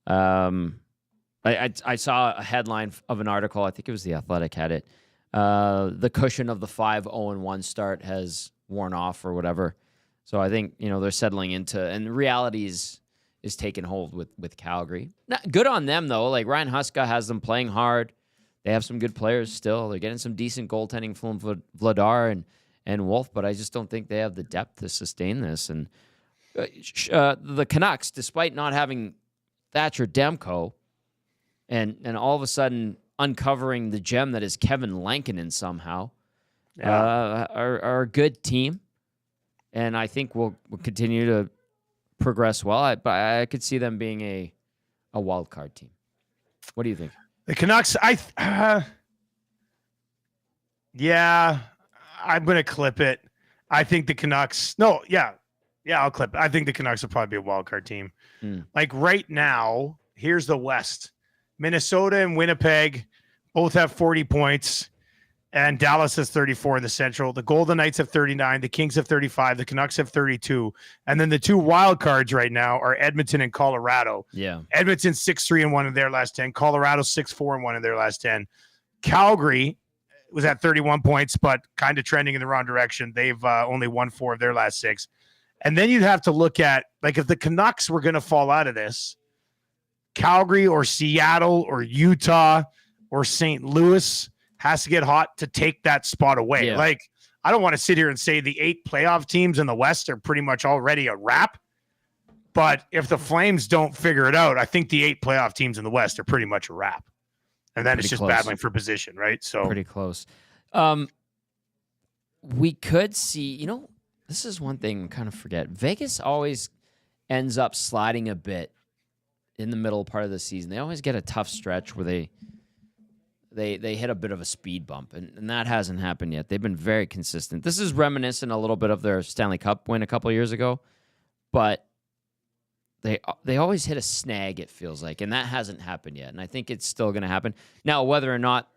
I saw a headline of an article. I think it was The Athletic had it. The cushion of the 5-0-1 start has worn off or whatever. So I think, they're settling into, and reality is taking hold with Calgary. Good on them, though. Like Ryan Huska has them playing hard. They have some good players still. They're getting some decent goaltending from Vladar and Wolf, but I just don't think they have the depth to sustain this. And the Canucks, despite not having Thatcher Demko, and all of a sudden uncovering the gem that is Kevin Lankinen somehow, are a good team, and I think we'll continue to progress well. But I could see them being a wild card team. What do you think? The Canucks, I'm going to clip it. I think the Canucks, I'll clip it. I think the Canucks will probably be a wild card team. Like right now, here's the West. Minnesota and Winnipeg both have 40 points, and Dallas has 34 in the Central. The Golden Knights have 39. The Kings have 35. The Canucks have 32. And then the two wild cards right now are Edmonton and Colorado. Yeah. Edmonton 6-3-1 in their last 10. Colorado 6-4-1 in their last 10. Calgary was at 31 points, but kind of trending in the wrong direction. They've only won 4 of their last 6. And then you'd have to look at, like, if the Canucks were going to fall out of this, Calgary or Seattle or Utah or St. Louis has to get hot to take that spot away. Yeah. Like, I don't want to sit here and say the 8 playoff teams in the West are pretty much already a wrap. But if the Flames don't figure it out, I think the 8 playoff teams in the West are pretty much a wrap. And then it's just battling for position, right? So pretty close. We could see, this is one thing we kind of forget. Vegas always ends up sliding a bit in the middle part of the season. They always get a tough stretch where they hit a bit of a speed bump, and that hasn't happened yet. They've been very consistent. This is reminiscent a little bit of their Stanley Cup win a couple of years ago, but they always hit a snag, it feels like, and that hasn't happened yet, and I think it's still going to happen. Now, whether or not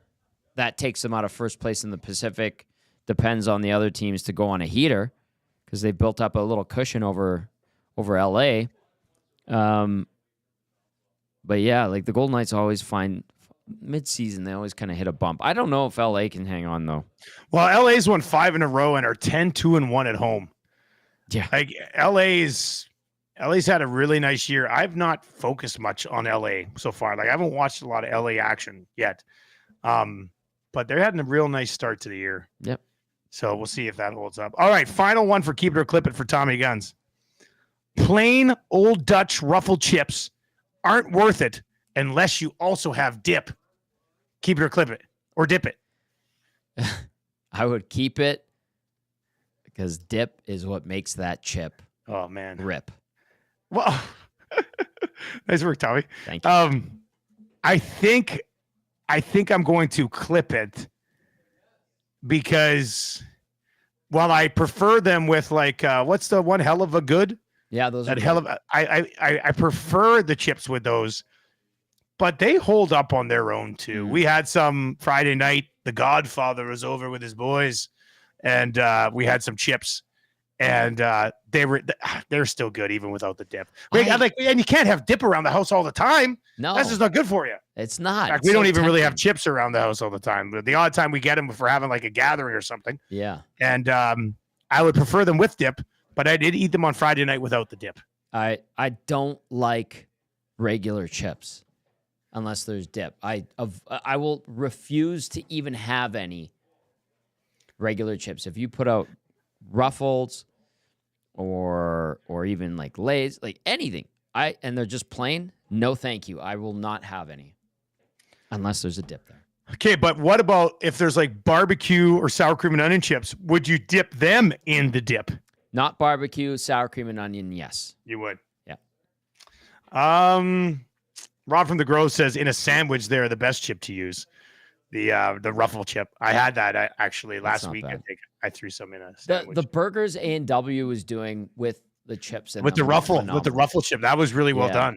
that takes them out of first place in the Pacific depends on the other teams to go on a heater, because they built up a little cushion over L.A., but yeah, like the Golden Knights always find mid-season, they always kind of hit a bump. I don't know if LA can hang on, though. Well, LA's won 5 in a row and are 10-2-1 at home. Yeah. Like LA's had a really nice year. I've not focused much on LA so far. Like I haven't watched a lot of LA action yet. But they're having a real nice start to the year. Yep. So we'll see if that holds up. All right, final one for Keep It or Clip It for Tommy Guns. Plain old Dutch ruffled chips aren't worth it unless you also have dip. Keep it or clip it or dip it. I would keep it because dip is what makes that chip rip. Well, nice work, Tommy. Thank you. I think I'm going to clip it because while I prefer them with like what's the one hell of a good? Yeah, those that are hell of I prefer the chips with those, but they hold up on their own too. We had some Friday night. The Godfather was over with his boys, and we had some chips, and they're still good even without the dip. And you can't have dip around the house all the time. No, that's just not good for you. It's not. In fact, we don't even really have chips around the house all the time. But the odd time we get them if we're having like a gathering or something. Yeah, and I would prefer them with dip. But I did eat them on Friday night without the dip. I don't like regular chips unless there's dip. I will refuse to even have any regular chips. If you put out Ruffles or even like Lay's, like anything, and they're just plain, no thank you. I will not have any unless there's a dip there. Okay, but what about if there's like barbecue or sour cream and onion chips? Would you dip them in the dip? Not barbecue, sour cream, and onion, yes. You would. Yeah. Rob from the Grove says, in a sandwich, they're the best chip to use. The ruffle chip. I had that actually last week. I threw some in a sandwich. The burgers A&W was doing with the chips. With the ruffle chip. That was really well done.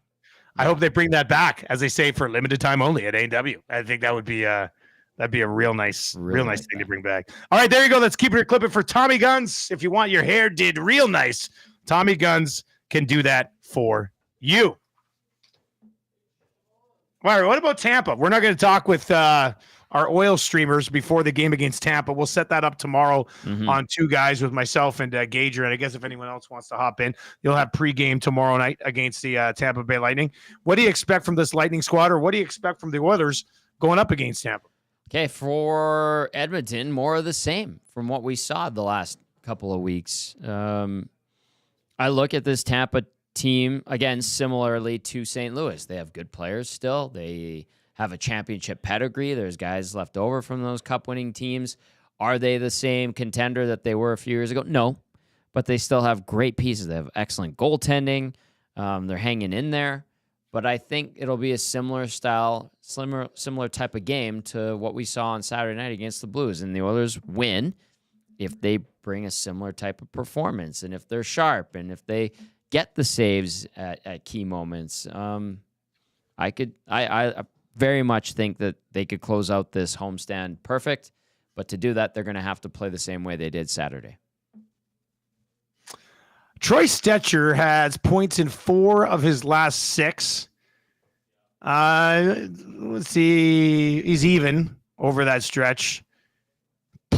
I hope they bring that back, as they say, for limited time only at A&W. I think that would be that'd be a real nice thing to bring back. All right, there you go. Let's keep it or clip it for Tommy Guns. If you want your hair did real nice, Tommy Guns can do that for you. All right, what about Tampa? We're not going to talk with our oil streamers before the game against Tampa. We'll set that up tomorrow on Two Guys with myself and Gager. And I guess if anyone else wants to hop in, you'll have pregame tomorrow night against the Tampa Bay Lightning. What do you expect from this Lightning squad, or what do you expect from the Oilers going up against Tampa? Okay, for Edmonton, more of the same from what we saw the last couple of weeks. I look at this Tampa team, again, similarly to St. Louis. They have good players still. They have a championship pedigree. There's guys left over from those cup-winning teams. Are they the same contender that they were a few years ago? No, but they still have great pieces. They have excellent goaltending. They're hanging in there. But I think it'll be a similar style, similar type of game to what we saw on Saturday night against the Blues. And the Oilers win if they bring a similar type of performance, and if they're sharp, and if they get the saves at key moments. I very much think that they could close out this homestand perfect. But to do that, they're going to have to play the same way they did Saturday. Troy Stetcher has points in 4 of his last 6. Let's see. He's even over that stretch.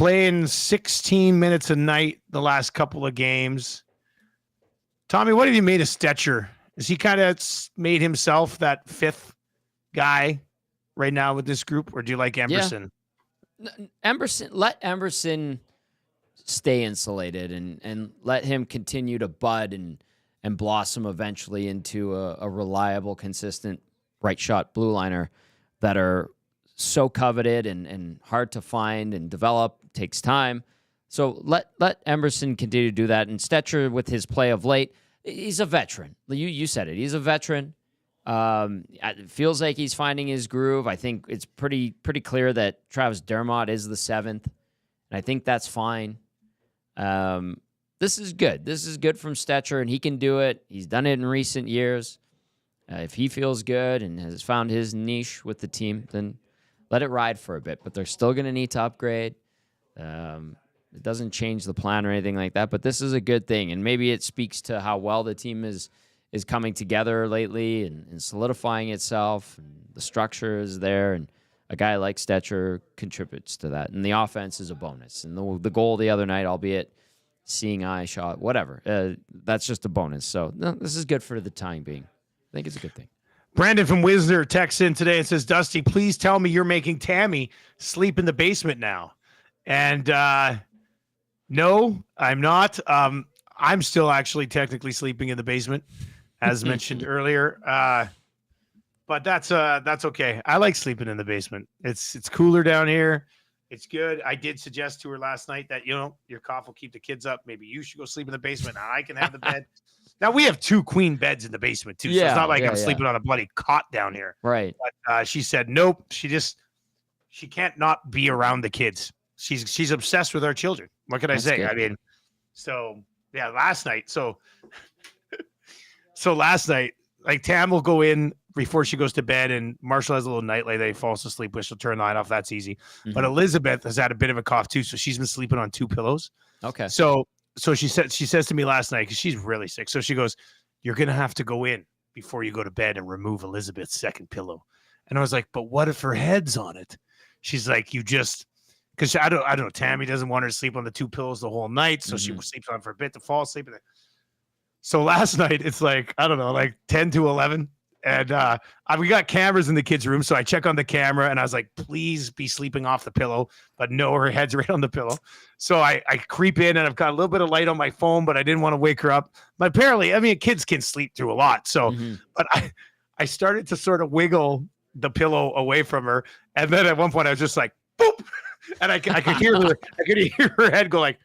playing 16 minutes a night the last couple of games. Tommy, what have you made of Stetcher? Is he kind of made himself that fifth guy right now with this group, or do you like Emberson? Yeah. Let Emberson stay insulated and let him continue to bud and blossom eventually into a reliable, consistent right shot blue liner that are so coveted and hard to find and develop, takes time. So let Emberson continue to do that. And Stetcher, with his play of late, he's a veteran. You said it. He's a veteran. It feels like he's finding his groove. I think it's pretty clear that Travis Dermott is the seventh, and I think that's fine. This is good. This is good from Stetcher, and he can do it. He's done it in recent years. If he feels good and has found his niche with the team, then let it ride for a bit. But they're still going to need to upgrade. It doesn't change the plan or anything like that, but this is a good thing. And maybe it speaks to how well the team is coming together lately and solidifying itself. And the structure is there, and a guy like Stetcher contributes to that. And the offense is a bonus. And the goal the other night, albeit seeing eye shot, whatever, that's just a bonus. So no, this is good for the time being. I think it's a good thing. Brandon from Wisner texts in today and says, Dusty, please tell me you're making Tammy sleep in the basement now. And no, I'm not. I'm still actually technically sleeping in the basement, as mentioned earlier. But that's okay. I like sleeping in the basement. It's cooler down here. It's good. I did suggest to her last night that, your cough will keep the kids up. Maybe you should go sleep in the basement. Now I can have the bed. Now we have 2 queen beds in the basement too. So it's not like I'm sleeping on a bloody cot down here. Right. But she said, nope. She can't not be around the kids. She's obsessed with our children. What can I say? Good. I mean, so yeah, last night. So last night, like Tam will go in before she goes to bed, and Marshall has a little nightlight that he falls asleep with. She'll turn the light off. That's easy. Mm-hmm. But Elizabeth has had a bit of a cough too, so she's been sleeping on 2 pillows. Okay. So she says to me last night, because she's really sick. So she goes, "You're gonna have to go in before you go to bed and remove Elizabeth's second pillow." And I was like, "But what if her head's on it?" She's like, "You just." Because I don't know. Tammy doesn't want her to sleep on the 2 pillows the whole night, so she sleeps on for a bit to fall asleep. So last night it's like, I don't know, like 10 to 11, and we got cameras in the kids' room, so I check on the camera, and I was like, please be sleeping off the pillow, but no, her head's right on the pillow. So I creep in, and I've got a little bit of light on my phone, but I didn't want to wake her up. But apparently, I mean, kids can sleep through a lot. So, but I started to sort of wiggle the pillow away from her, and then at one point I was just like, boop. And I could hear her head go like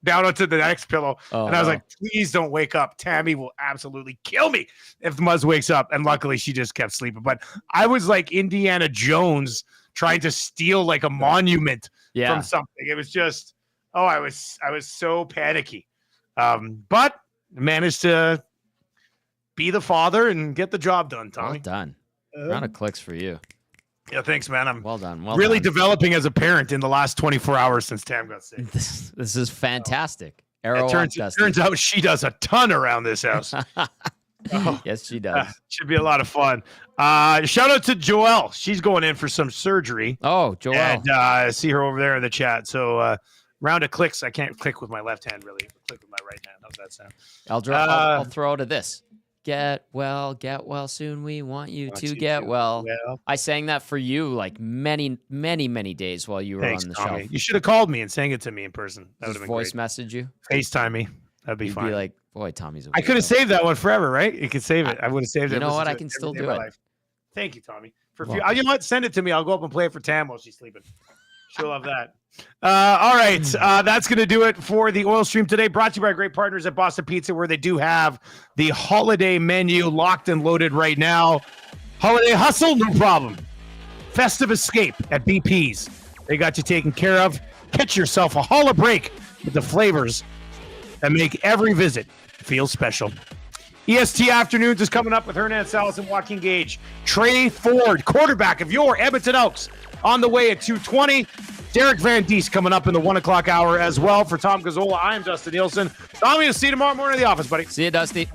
down onto the next pillow. And I was like, please don't wake up. Tammy will absolutely kill me if Muzz wakes up. And luckily she just kept sleeping. But I was like Indiana Jones trying to steal like a monument from something. It was just, I was so panicky. But managed to be the father and get the job done, Tommy. Well done. Round of clicks for you. Yeah, thanks, man. I'm well done. Really developing as a parent in the last 24 hours since Tam got sick. This is fantastic. It turns out she does a ton around this house. Yes, she does. Should be a lot of fun. Shout out to Joelle. She's going in for some surgery. Oh, Joelle. And I see her over there in the chat. So round of clicks. I can't click with my left hand, really. Click with my right hand. How's that sound? I'll throw to this. Get well soon. We want you to get well. I sang that for you like many, many, many days while you were on the show. You should have called me and sang it to me in person. That would have been voice great. Message you. FaceTime me. That'd be You'd fine. be like, boy, Tommy's. I could have saved that one forever, right? You could save it. I would have saved it. You know what? I can still do it. Thank you, Tommy. You know what? Send it to me. I'll go up and play it for Tam while she's sleeping. She'll love that. All right. That's going to do it for the Oil Stream today. Brought to you by our great partners at Boston Pizza, where they do have the holiday menu locked and loaded right now. Holiday hustle, no problem. Festive escape at BP's. They got you taken care of. Catch yourself a holla break with the flavors that make every visit feel special. EST Afternoons is coming up with Hernan Salas and Joaquin Gage. Trey Ford, quarterback of your Edmonton Elks, on the way at 2:20. Derek Van Diest coming up in the 1 o'clock hour as well. For Tom Gazzola, I am Dustin Nielson. Tommy, will see you tomorrow morning in the office, buddy. See you, Dusty.